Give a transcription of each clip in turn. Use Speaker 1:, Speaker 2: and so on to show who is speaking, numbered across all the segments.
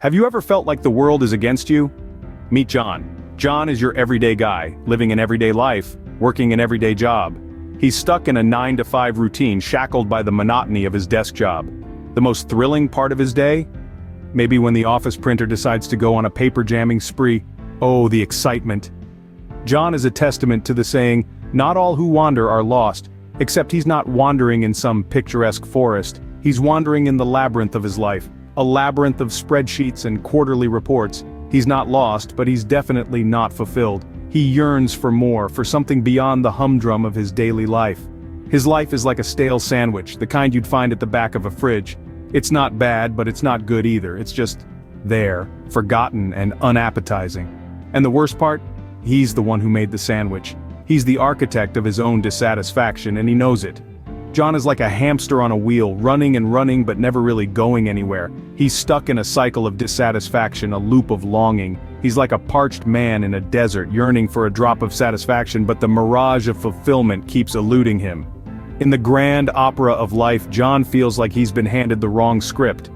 Speaker 1: Have you ever felt like the world is against you? Meet John. John is your everyday guy, living an everyday life, working an everyday job. He's stuck in a 9-to-5 routine, shackled by the monotony of his desk job. The most thrilling part of his day? Maybe when the office printer decides to go on a paper jamming spree. Oh, the excitement. John is a testament to the saying, "Not all who wander are lost," except he's not wandering in some picturesque forest. He's wandering in the labyrinth of his life. A labyrinth of spreadsheets and quarterly reports. He's not lost, but he's definitely not fulfilled. He yearns for more, for something beyond the humdrum of his daily life. His life is like a stale sandwich, the kind you'd find at the back of a fridge. It's not bad, but it's not good either. It's just there, forgotten and unappetizing. And the worst part? He's the one who made the sandwich. He's the architect of his own dissatisfaction, and he knows it. John is like a hamster on a wheel, running and running but never really going anywhere. He's stuck in a cycle of dissatisfaction, a loop of longing. He's like a parched man in a desert, yearning for a drop of satisfaction, but the mirage of fulfillment keeps eluding him. In the grand opera of life, John feels like he's been handed the wrong script.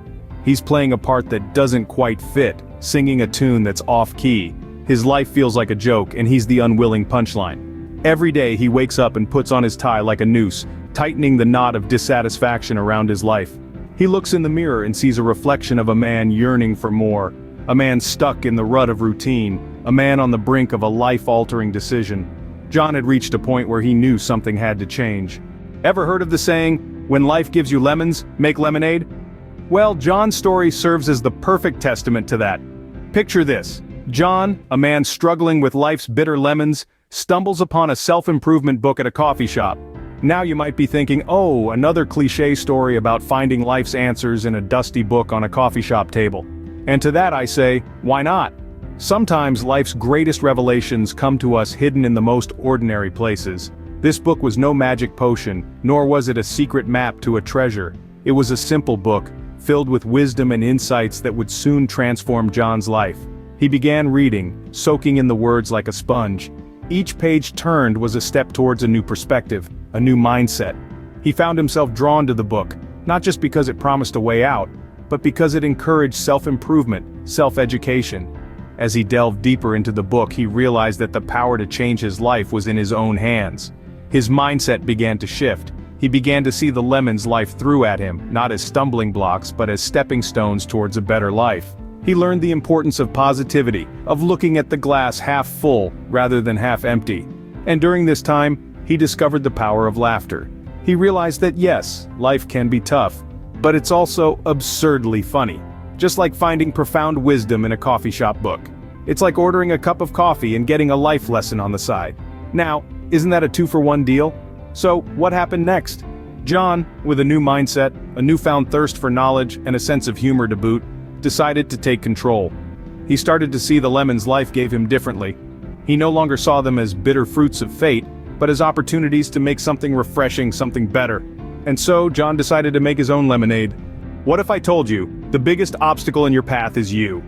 Speaker 1: He's playing a part that doesn't quite fit, singing a tune that's off-key. His life feels like a joke, and he's the unwilling punchline. Every day he wakes up and puts on his tie like a noose, tightening the knot of dissatisfaction around his life. He looks in the mirror and sees a reflection of a man yearning for more, a man stuck in the rut of routine, a man on the brink of a life-altering decision. John had reached a point where he knew something had to change. Ever heard of the saying, "When life gives you lemons, make lemonade"? Well, John's story serves as the perfect testament to that. Picture this. John, a man struggling with life's bitter lemons, stumbles upon a self-improvement book at a coffee shop. Now you might be thinking, oh, another cliché story about finding life's answers in a dusty book on a coffee shop table. And to that I say, why not? Sometimes life's greatest revelations come to us hidden in the most ordinary places. This book was no magic potion, nor was it a secret map to a treasure. It was a simple book, filled with wisdom and insights that would soon transform John's life. He began reading, soaking in the words like a sponge. Each page turned was a step towards a new perspective, a new mindset. He found himself drawn to the book, not just because it promised a way out, but because it encouraged self-improvement, self-education. As he delved deeper into the book, he realized that the power to change his life was in his own hands. His mindset began to shift. He began to see the lemons life threw at him, not as stumbling blocks but as stepping stones towards a better life. He learned the importance of positivity, of looking at the glass half full rather than half empty. And during this time, he discovered the power of laughter. He realized that yes, life can be tough, but it's also absurdly funny. Just like finding profound wisdom in a coffee shop book. It's like ordering a cup of coffee and getting a life lesson on the side. Now, isn't that a 2-for-1 deal? So, what happened next? John, with a new mindset, a newfound thirst for knowledge, and a sense of humor to boot, decided to take control. He started to see the lemons life gave him differently. He no longer saw them as bitter fruits of fate, but as opportunities to make something refreshing, something better. And so, John decided to make his own lemonade. What if I told you, the biggest obstacle in your path is you?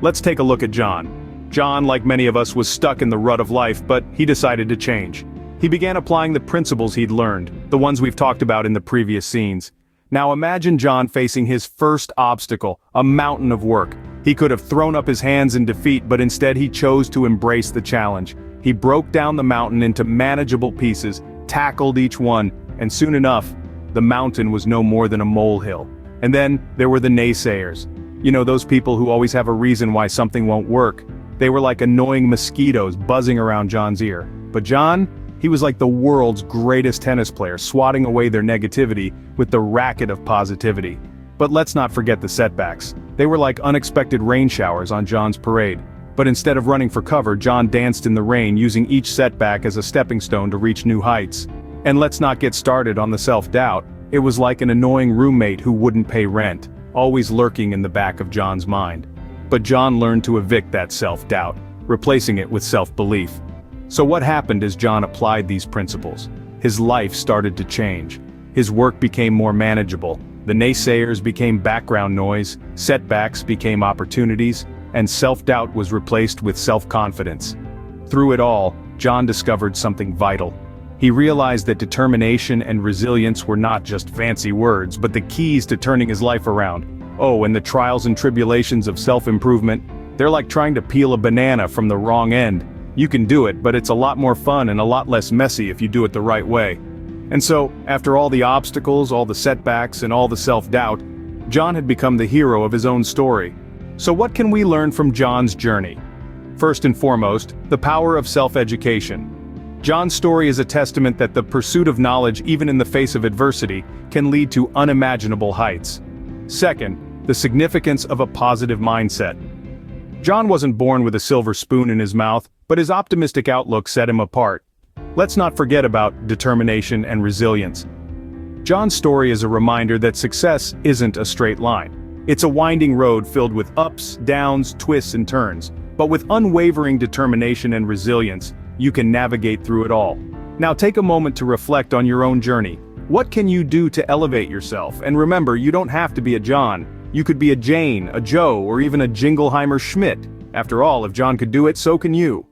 Speaker 1: Let's take a look at John. John, like many of us, was stuck in the rut of life, but he decided to change. He began applying the principles he'd learned, the ones we've talked about in the previous scenes. Now imagine John facing his first obstacle, a mountain of work. He could have thrown up his hands in defeat, but instead he chose to embrace the challenge. He broke down the mountain into manageable pieces, tackled each one, and soon enough, the mountain was no more than a molehill. And then, there were the naysayers. You know, those people who always have a reason why something won't work. They were like annoying mosquitoes buzzing around John's ear. But John, he was like the world's greatest tennis player, swatting away their negativity with the racket of positivity. But let's not forget the setbacks. They were like unexpected rain showers on John's parade. But instead of running for cover, John danced in the rain, using each setback as a stepping stone to reach new heights. And let's not get started on the self-doubt. It was like an annoying roommate who wouldn't pay rent, always lurking in the back of John's mind. But John learned to evict that self-doubt, replacing it with self-belief. So what happened as John applied these principles? His life started to change. His work became more manageable. The naysayers became background noise, setbacks became opportunities, and self-doubt was replaced with self-confidence. Through it all, John discovered something vital. He realized that determination and resilience were not just fancy words, but the keys to turning his life around. Oh, and the trials and tribulations of self-improvement, they're like trying to peel a banana from the wrong end. You can do it, but it's a lot more fun and a lot less messy if you do it the right way. And so, after all the obstacles, all the setbacks, and all the self-doubt, John had become the hero of his own story. So what can we learn from John's journey? First and foremost, the power of self-education. John's story is a testament that the pursuit of knowledge, even in the face of adversity, can lead to unimaginable heights. Second, the significance of a positive mindset. John wasn't born with a silver spoon in his mouth, but his optimistic outlook set him apart. Let's not forget about determination and resilience. John's story is a reminder that success isn't a straight line. It's a winding road filled with ups, downs, twists, and turns. But with unwavering determination and resilience, you can navigate through it all. Now take a moment to reflect on your own journey. What can you do to elevate yourself? And remember, you don't have to be a John. You could be a Jane, a Joe, or even a Jingleheimer Schmidt. After all, if John could do it, so can you.